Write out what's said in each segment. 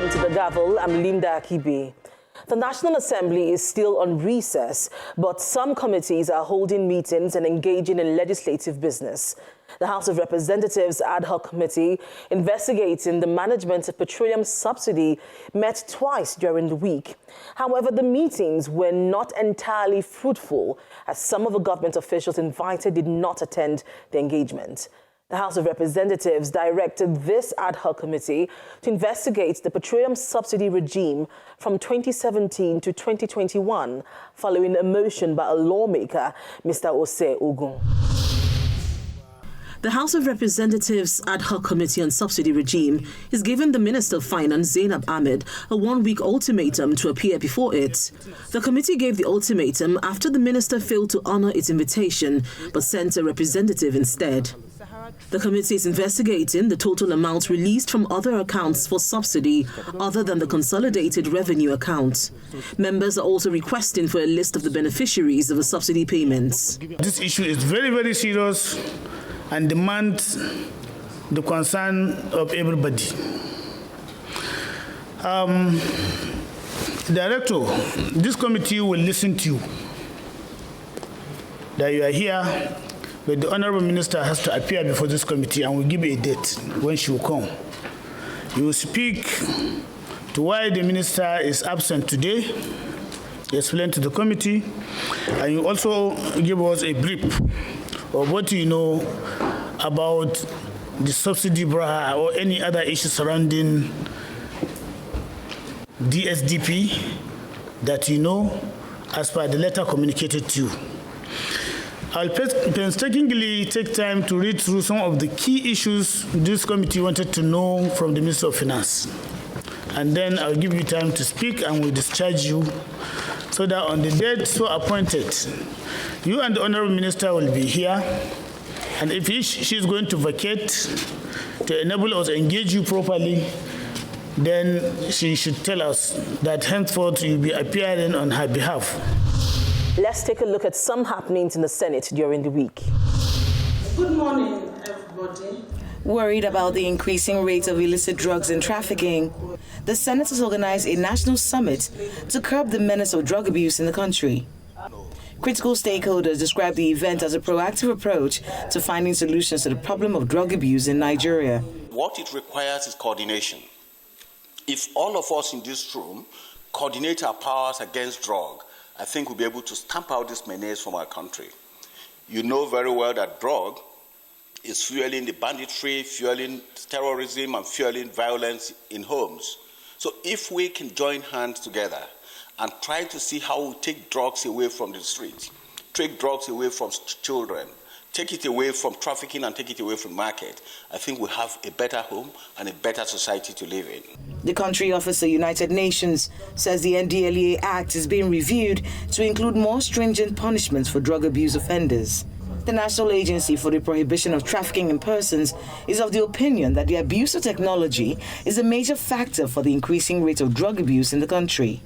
Welcome to the Gavel. I'm Linda Akibi. The National Assembly is still on recess, but some committees are holding meetings and engaging in legislative business. The House of Representatives Ad Hoc Committee investigating the management of Petroleum Subsidy met twice during the week. However, the meetings were not entirely fruitful, as some of the government officials invited did not attend the engagement. The House of Representatives directed this ad hoc committee to investigate the petroleum subsidy regime from 2017 to 2021, following a motion by a lawmaker, Mr. Ose Ogun. The House of Representatives Ad Hoc Committee on Subsidy Regime is giving the Minister of Finance, Zainab Ahmed, a one-week ultimatum to appear before it. The committee gave the ultimatum after the minister failed to honor its invitation but sent a representative instead. The committee is investigating the total amount released from other accounts for subsidy other than the consolidated revenue account. Members are also requesting for a list of the beneficiaries of the subsidy payments. This issue is very, very serious and demands the concern of everybody. Director, this committee will listen to you, that you are here, but the Honorable Minister has to appear before this committee and we'll give you a date when she will come. You will speak to why the Minister is absent today, explain to the committee, and you also give us a brief of what you know about the subsidy braha or any other issue surrounding DSDP that you know as per the letter communicated to you. I'll painstakingly take time to read through some of the key issues this committee wanted to know from the Minister of Finance. And then I'll give you time to speak and we'll discharge you so that on the date so appointed, you and the Honorable Minister will be here. And if she's going to vacate to enable us to engage you properly, then she should tell us that henceforth you'll be appearing on her behalf. Let's take a look at some happenings in the Senate during the week. Good morning, everybody. Worried about the increasing rate of illicit drugs and trafficking, the Senate has organized a national summit to curb the menace of drug abuse in the country. Critical stakeholders describe the event as a proactive approach to finding solutions to the problem of drug abuse in Nigeria. What it requires is coordination. If all of us in this room coordinate our powers against drug, I think we'll be able to stamp out this menace from our country. You know very well that drug is fueling the banditry, fueling terrorism, and fueling violence in homes. So if we can join hands together and try to see how we take drugs away from the streets, take drugs away from children, take it away from trafficking and take it away from market, I think we have a better home and a better society to live in. The Country Office of United Nations says the NDLEA Act is being reviewed to include more stringent punishments for drug abuse offenders. The National Agency for the Prohibition of Trafficking in Persons is of the opinion that the abuse of technology is a major factor for the increasing rate of drug abuse in the country.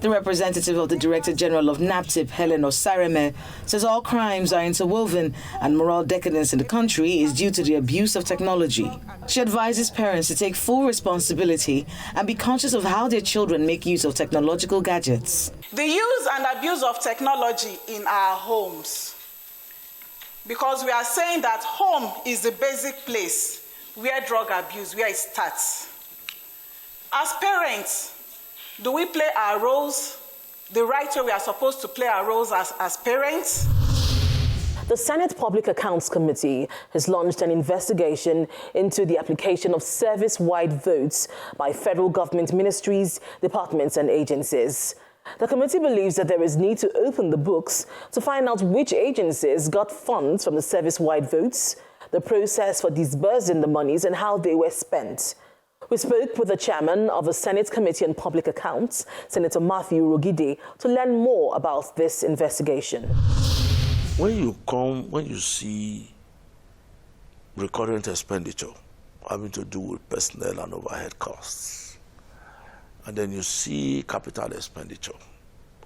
The representative of the Director General of NAPTIP, Helen Osareme, says all crimes are interwoven and moral decadence in the country is due to the abuse of technology. She advises parents to take full responsibility and be conscious of how their children make use of technological gadgets. The use and abuse of technology in our homes, because we are saying that home is the basic place where drug abuse, where it starts. As parents, do we play our roles the right way we are supposed to play our roles as parents? The Senate Public Accounts Committee has launched an investigation into the application of service-wide votes by federal government ministries, departments, and agencies. The committee believes that there is need to open the books to find out which agencies got funds from the service-wide votes, the process for disbursing the monies, and how they were spent. We spoke with the chairman of the Senate Committee on Public Accounts, Senator Matthew Urhogide, to learn more about this investigation. When you see recurrent expenditure having to do with personnel and overhead costs, and then you see capital expenditure,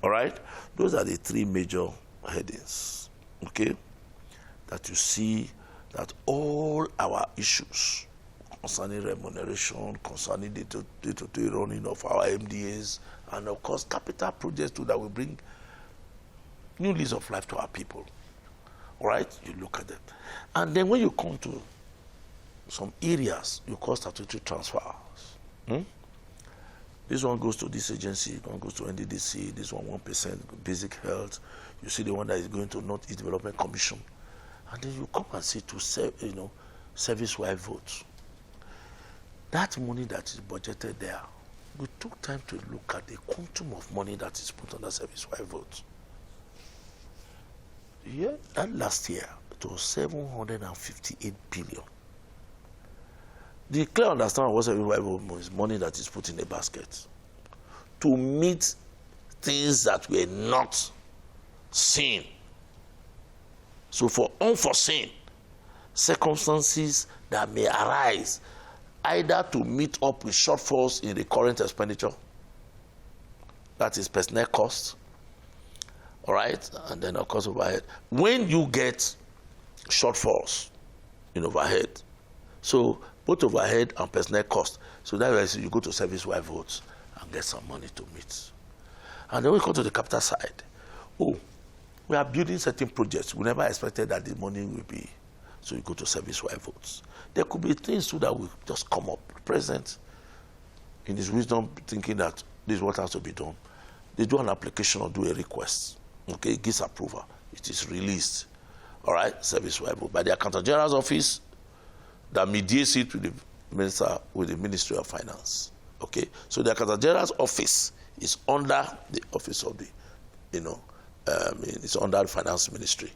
all right? Those are the three major headings, okay? That you see that all our issues concerning remuneration, concerning the day-to-day running of our MDAs, and of course capital projects too that will bring new lease of life to our people. All right, you look at them. And then when you come to some areas, you call statutory transfers. This one goes to this agency, one goes to NDDC, this one 1% basic health. You see the one that is going to North-East Development Commission. And then you come and see to service-wide votes. That money that is budgeted there, we took time to look at the quantum of money that is put on the service-wide votes. Yeah, that last year, it was 758 billion. The clear understanding of what service-wide vote is money that is put in a basket to meet things that were not seen. So for unforeseen circumstances that may arise, either to meet up with shortfalls in the current expenditure, that is personnel costs, all right, and then of course overhead. When you get shortfalls in overhead, so both overhead and personnel costs, so that is you go to service-wide votes and get some money to meet. And then we go to the capital side. Oh, we are building certain projects. We never expected that the money will be, so you go to service-wide votes. There could be things too that will just come up. The president, in his wisdom, thinking that this is what has to be done, they do an application or do a request. Okay, it gives approval. It is released. All right, service-wide vote by the Accountant General's office that mediates it with the minister, with the Ministry of Finance. Okay, so the Accountant General's office is under the office of the, it's under the Finance Ministry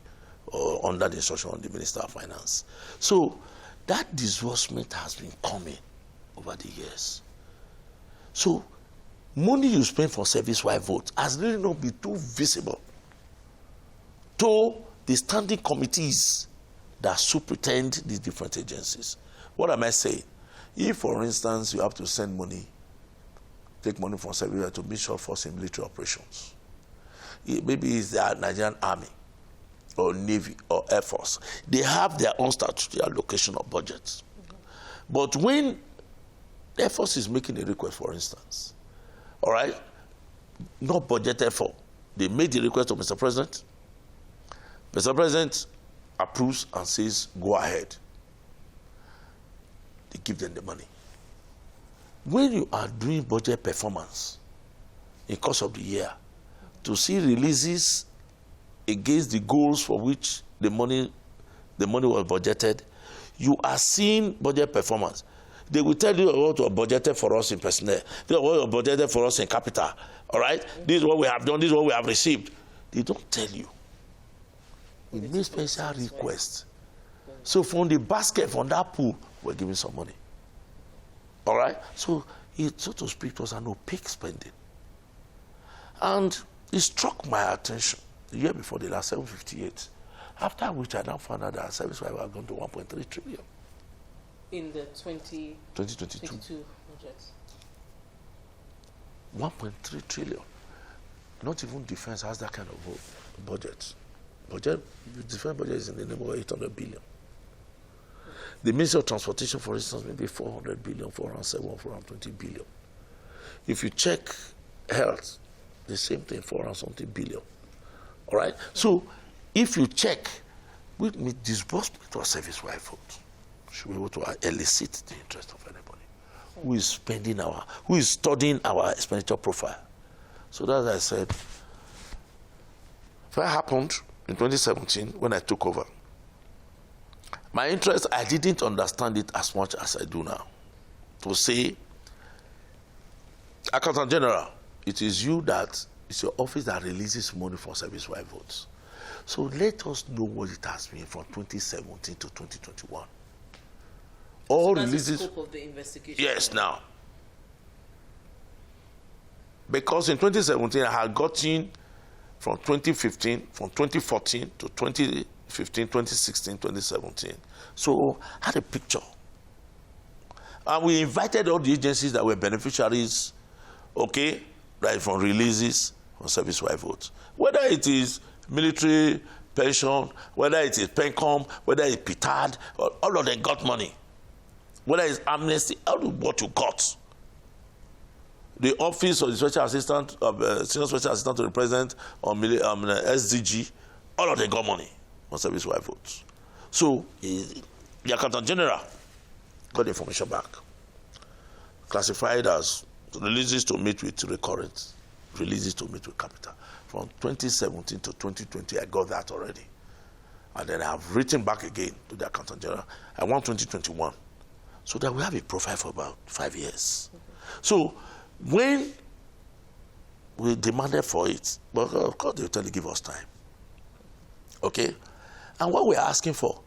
or under the instruction of the Minister of Finance. So that disbursement has been coming over the years. So money you spend for service-wide vote has really not been too visible to the standing committees that superintend these different agencies. What am I saying? If, for instance, you have to send money, take money from service to mission force in military operations, maybe it's the Nigerian Army or Navy or Air Force, they have their own statutory allocation of budgets. But when the Air Force is making a request, for instance, all right, not budgeted for, they made the request to Mr. President. Mr. President approves and says, go ahead. They give them the money. When you are doing budget performance in the course of the year, to see releases against the goals for which the money was budgeted, you are seeing budget performance. They will tell you what was budgeted for us in personnel. This is what was budgeted for us in capital. All right? This is what we have done. This is what we have received. They don't tell you. We make special requests. So from the basket, from that pool, we're giving some money. All right? So it, so to speak, was an opaque spending. And it struck my attention the year before the last 758, after which I now found out that service-wide had gone to 1.3 trillion. In the 2022 budget. 1.3 trillion. Not even defense has that kind of budget. Defense budget is in the neighborhood of 800 billion. The Ministry of Transportation, for instance, maybe 400 billion, 407, 420 billion. If you check health, the same thing, 400 something billion. All right? So if you check, with disbursement or service-wide vote, should be able to elicit the interest of anybody who is spending who is studying our expenditure profile. So that's why I said, that happened in 2017 when I took over. My interest, I didn't understand it as much as I do now. To say, Accountant General, it is you that, it's your office that releases money for service-wide votes. So let us know what it has been from 2017 to 2021. All so releases. That's the scope of the investigation. Yes, now. Because in 2017, I had gotten from 2015, from 2014 to 2015, 2016, 2017. So I had a picture. And we invited all the agencies that were beneficiaries, okay, right, from releases, from service-wide votes. Whether it is military pension, whether it is PENCOM, whether it's PITAD, all of them got money. whether it's amnesty, what you got. The office of the special assistant, senior special assistant to the president, or SDG, all of them got money on service-wide votes. So the accountant general got the information back, classified as releases to meet with recurrent, releases to meet with capital. From 2017 to 2020, I got that already. And then I have written back again to the accountant general. I want 2021, so that we have a profile for about 5 years. So when we demanded for it, but of course they will tell you give us time. Okay? And what we're asking for,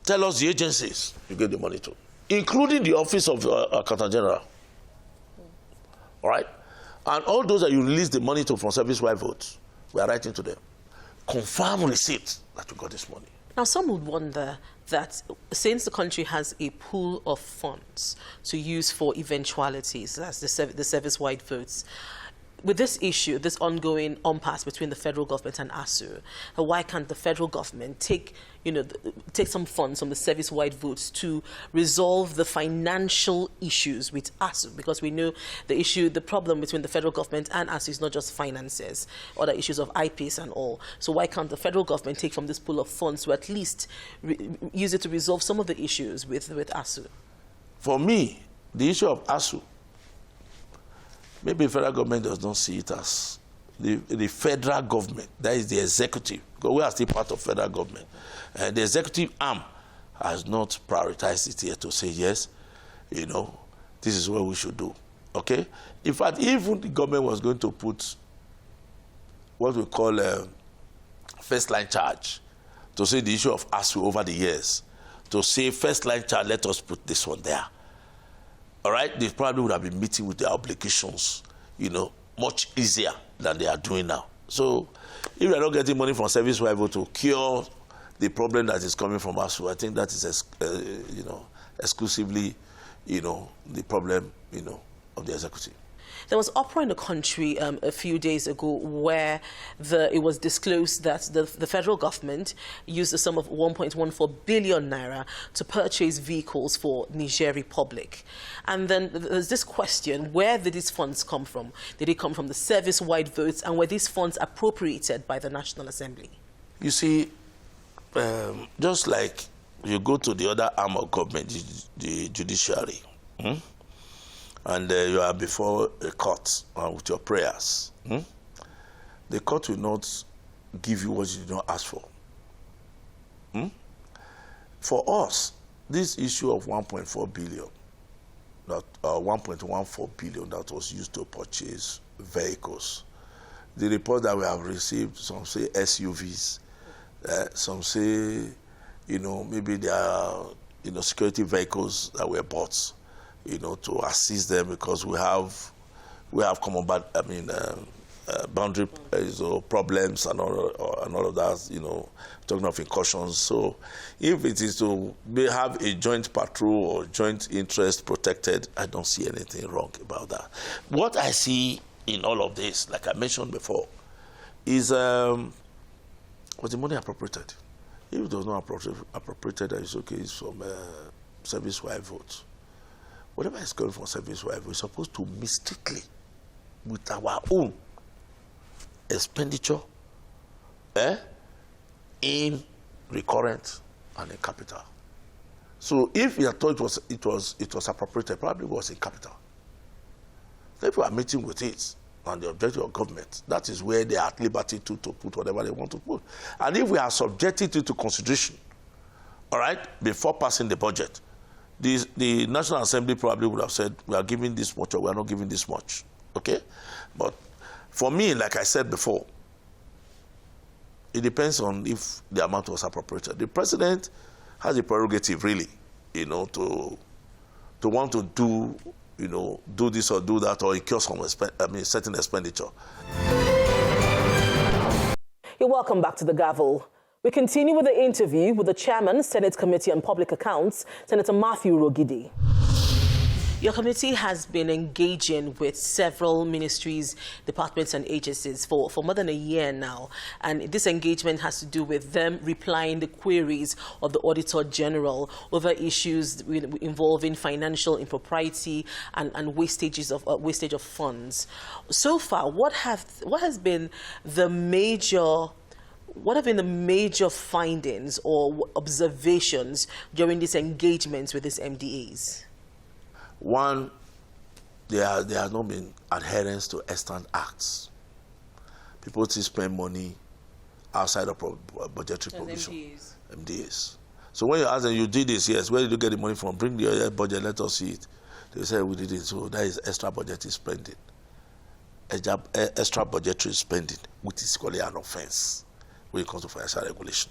tell us the agencies you get the money to, including the office of accountant general. All right? And all those that you release the money to from service-wide votes, we are writing to them. Confirm receipt that you got this money. Now, some would wonder that since the country has a pool of funds to use for eventualities, that's the service-wide votes, with this issue, this ongoing impasse between the federal government and ASU, why can't the federal government take some funds from the service-wide votes to resolve the financial issues with ASU? Because we know the problem between the federal government and ASU is not just finances, other issues of IPs and all. So why can't the federal government take from this pool of funds to at least use it to resolve some of the issues with ASU? For me, the issue of ASU, maybe the federal government does not see it as the federal government, that is the executive, because we are still part of federal government. The executive arm has not prioritized it here to say, yes, this is what we should do. Okay? In fact, even the government was going to put what we call first-line charge to say the issue of ASU over the years, to say first-line charge, let us put this one there. All right, they probably would have been meeting with their obligations, much easier than they are doing now. So if they are not getting money from service-wide vote to cure the problem that is coming from ASU, I think that is, exclusively, the problem, of the executive. There was uproar in the country a few days ago where it was disclosed that the federal government used a sum of 1.14 billion naira to purchase vehicles for Niger Republic. And then there's this question, where did these funds come from? Did it come from the service-wide votes, and were these funds appropriated by the National Assembly? You see, just like you go to the other arm of government, the judiciary, and you are before a court with your prayers, the court will not give you what you did not ask for. For us, this issue of 1.4 billion, that 1.14 billion that was used to purchase vehicles, the report that we have received, some say SUVs, some say, maybe there are, security vehicles that were bought, to assist them, because we have common boundary problems and all of that, talking of incursions. So if it is to have a joint patrol or joint interest protected, I don't see anything wrong about that. What I see in all of this, like I mentioned before, is was the money appropriated? If it was not appropriated, it's okay, it's from service-wide votes. Whatever is going from service-wide, we're supposed to mistakenly, with our own expenditure, in recurrent and in capital. So if you thought it was appropriated, probably was in capital. If we are meeting with it and the objective of government, that is where they are at liberty to put whatever they want to put. And if we are subjected to consideration, all right, before passing the budget, the National Assembly probably would have said, we are giving this much or we are not giving this much, okay? But for me, like I said before, it depends on if the amount was appropriated. The president has a prerogative, really, to want to do, do this or do that, or incur some certain expenditure. You're welcome back to the Gavel. We continue with the interview with the chairman, Senate Committee on Public Accounts, Senator Matthew Urhogide. Your committee has been engaging with several ministries, departments and agencies for more than a year now. And this engagement has to do with them replying the queries of the Auditor General over issues involving financial impropriety and wastage of funds. So far, what have been the major findings or observations during these engagements with these MDAs? One, there has not been adherence to extant acts. People still spend money outside of budgetary provision. MDAs. So when you ask them, you did this, yes, where did you get the money from? Bring the budget, let us see it. They say, we did it. So that is extra budgetary spending. Extra budgetary spending, which is called an offense when it comes to financial regulation.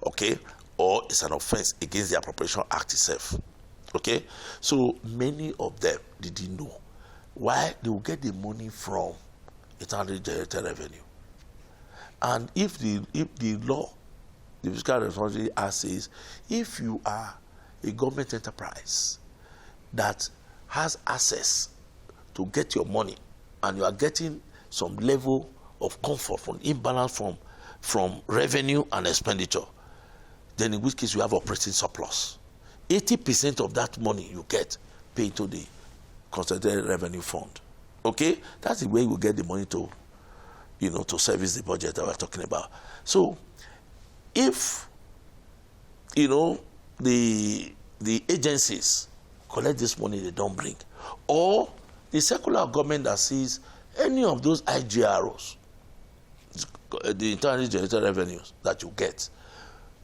Okay? Or it's an offense against the Appropriation Act itself. Okay? So many of them didn't know why they will get the money from internally generated revenue. And if the law, the Fiscal Responsibility Act says, if you are a government enterprise that has access to get your money and you are getting some level of comfort from imbalance from revenue and expenditure, then in which case you have operating surplus. 80% of that money you get paid to the Consolidated Revenue Fund. Okay? That's the way you get the money to, to service the budget that we're talking about. So, if, the agencies collect this money they don't bring, or the secular government that sees any of those IGROs, the internally generated revenues that you get,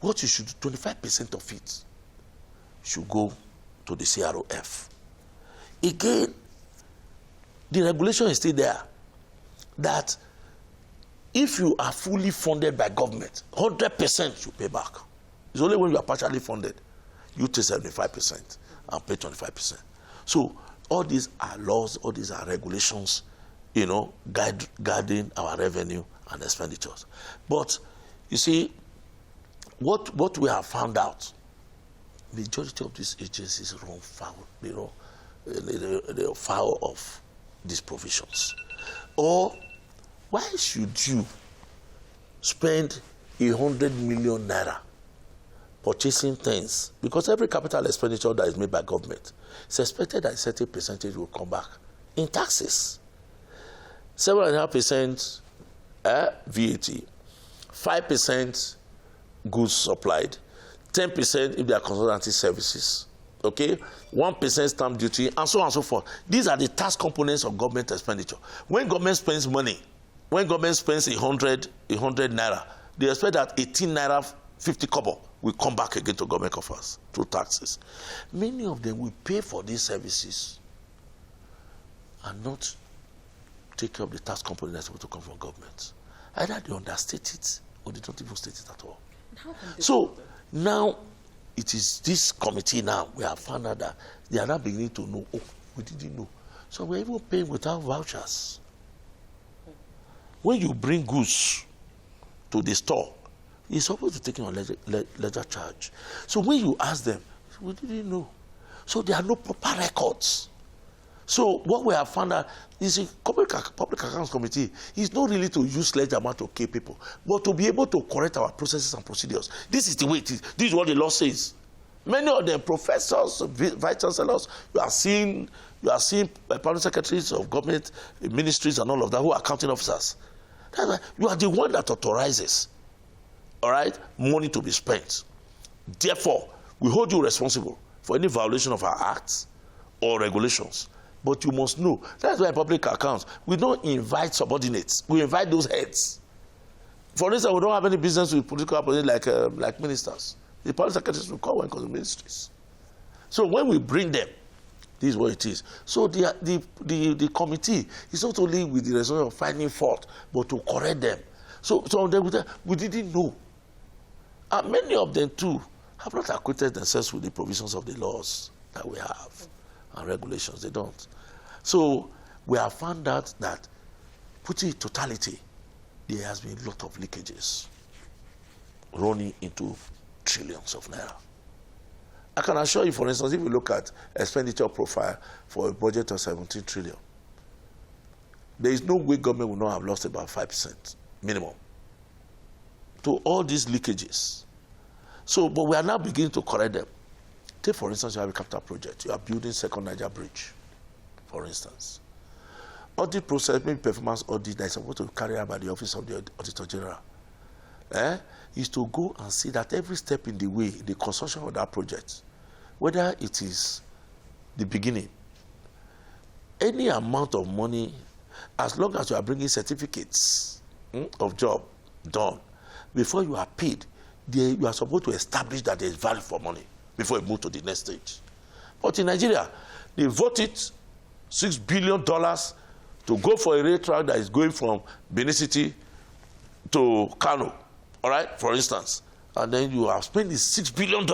what you should do, 25% of it should go to the CROF. Again, the regulation is still there that if you are fully funded by government, 100% should pay back. It's only when you are partially funded, you take 75% and pay 25%. So all these are laws, all these are regulations, guiding our revenue and expenditures. But you see, what we have found out, majority of these agencies run foul, they foul of these provisions. Or why should you spend 100 million naira purchasing things? Because every capital expenditure that is made by government, it's expected that a certain percentage will come back in taxes. 7.5% VAT, 5% goods supplied, 10% if they are consultancy services, okay? 1% stamp duty, and so on and so forth. These are the tax components of government expenditure. When government spends money, when government spends 100 naira, they expect that 18 naira 50 kobo will come back again to government coffers through taxes. Many of them will pay for these services and not take care of the tax component that's supposed to come from government. Either they understate it or they don't even state it at all. So now it is this committee now we have found out that they are now beginning to know, oh, we didn't know. So we're even paying without vouchers. When you bring goods to the store, you're supposed to take it on ledger charge. So when you ask them, we didn't know. So there are no proper records. So what we have found out is a public accounts committee is not really to use ledger amount to kill people, but to be able to correct our processes and procedures. This is the way it is. This is what the law says. Many of them, professors, vice chancellors, you are seeing permanent secretaries of government, ministries, and all of that who are accounting officers. That's why you are the one that authorizes, all right, money to be spent. Therefore, we hold you responsible for any violation of our acts or regulations. But you must know, that's why in public accounts, we don't invite subordinates. We invite those heads. For instance, we don't have any business with political opponents like ministers. The public secretaries will come when it comes to ministries. So when we bring them, this is what it is. So the committee is not only with the result of finding fault, but to correct them. So we didn't know. And many of them too have not acquitted themselves with the provisions of the laws that we have and regulations. They don't. So we have found out that, putting it totality, there has been a lot of leakages running into trillions of naira. I can assure you, for instance, if you look at expenditure profile for a budget of 17 trillion, there is no way government will not have lost about 5% minimum to all these leakages. So, but we are now beginning to correct them. Take, for instance, you have a capital project. You are building Second Niger Bridge, for instance. Audit process, maybe performance audit that is supposed to carry out by the Office of the Auditor General, is to go and see that every step in the way, the construction of that project, whether it is the beginning, any amount of money, as long as you are bringing certificates of job done, before you are paid, you are supposed to establish that there is value for money before you move to the next stage. But in Nigeria, they voted $6 billion to go for a rail track that is going from Benin City to Kano, all right, for instance. And then you are spending $6 billion.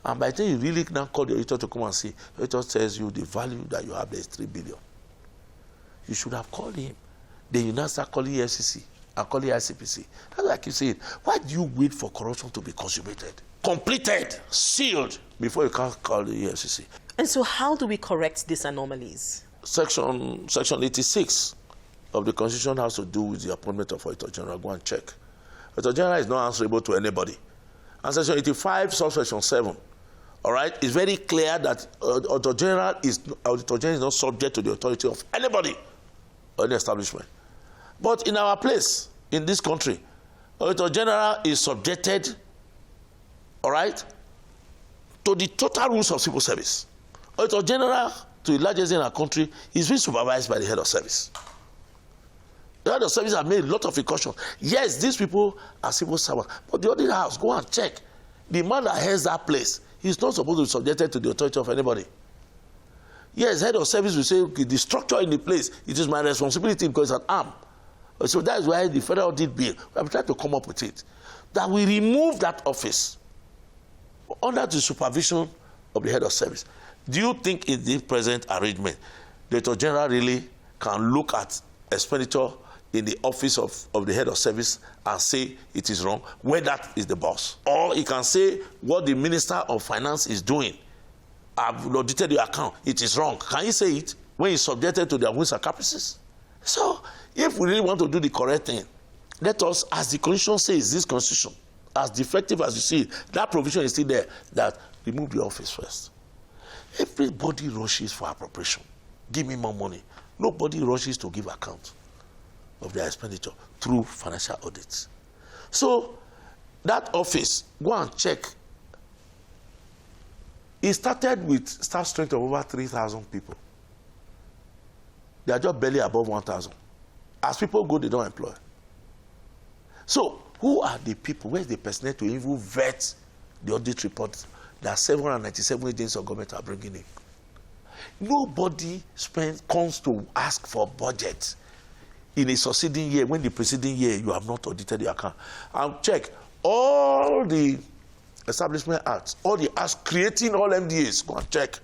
And by the time you really now call the auditor to come and see, the auditor tells you the value that you have there is $3 billion. You should have called him. Then you now start calling FCC and calling ICPC. That's like you said, why do you wait for corruption to be consummated, completed, sealed, before you can call the FCC? And so how do we correct these anomalies? Section 86 of the Constitution has to do with the appointment of Auditor General. Go and check. Auditor General is not answerable to anybody. And Section 85, subsection 7, all right, it's very clear that Auditor General is not subject to the authority of anybody or any establishment. But in our place, in this country, Auditor General is subjected, all right, to the total rules of civil service. Auditor General, to the largest in our country, is being supervised by the head of service. The head of service have made a lot of precautions. Yes, these people are civil servants, but the audit house, go and check. The man that heads that place, he's not supposed to be subjected to the authority of anybody. Yes, head of service will say, okay, the structure in the place, it is my responsibility because it's an arm. So that is why the federal audit bill, we have tried to come up with it, that we remove that office under the supervision of the head of service. Do you think in the present arrangement, the Auditor General really can look at expenditure in the office of the head of service and say it is wrong, when that is the boss? Or he can say what the Minister of Finance is doing, I've audited the account, it is wrong. Can he say it when he's subjected to their whims and caprices? So, if we really want to do the correct thing, let us, as the Constitution says, this Constitution, as defective as you see it, that provision is still there, that remove the office first. Everybody rushes for appropriation. Give me more money. Nobody rushes to give account of their expenditure through financial audits. So, that office, go and check. It started with staff strength of over 3,000 people. They are just barely above 1,000. As people go, they don't employ. So, who are the people? Where is the personnel to even vet the audit report that 797 agents of government are bringing in? Nobody comes to ask for budget in a succeeding year when the preceding year you have not audited the account. And check all the establishment acts, all the acts creating all MDAs. Go and check.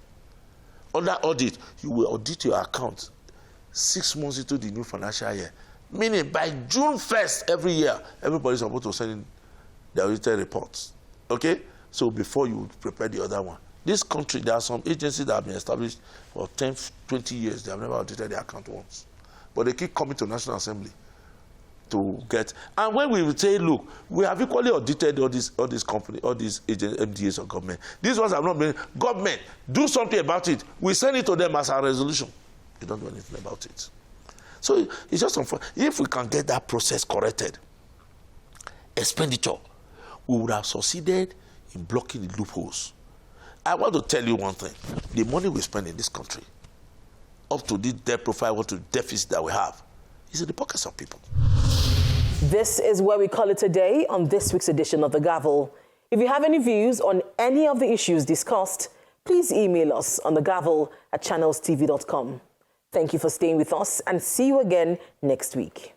Under audit, you will audit your account 6 months into the new financial year. Meaning by June 1st every year, everybody is supposed to send in the audited reports. Okay? So before you prepare the other one. This country, there are some agencies that have been established for 10, 20 years. They have never audited their account once. But they keep coming to National Assembly to get. And when we say, look, we have equally audited all these companies, all these agents, MDAs of government. These ones have not been. Government, do something about it. We send it to them as a resolution. They don't do anything about it. So it's just unfortunate. If we can get that process corrected, expenditure, we would have succeeded in blocking the loopholes. I want to tell you one thing. The money we spend in this country, up to this debt profile, what to the deficit that we have, is in the pockets of people. This is where we call it a day on this week's edition of The Gavel. If you have any views on any of the issues discussed, please email us on thegavel@channelstv.com. Thank you for staying with us and see you again next week.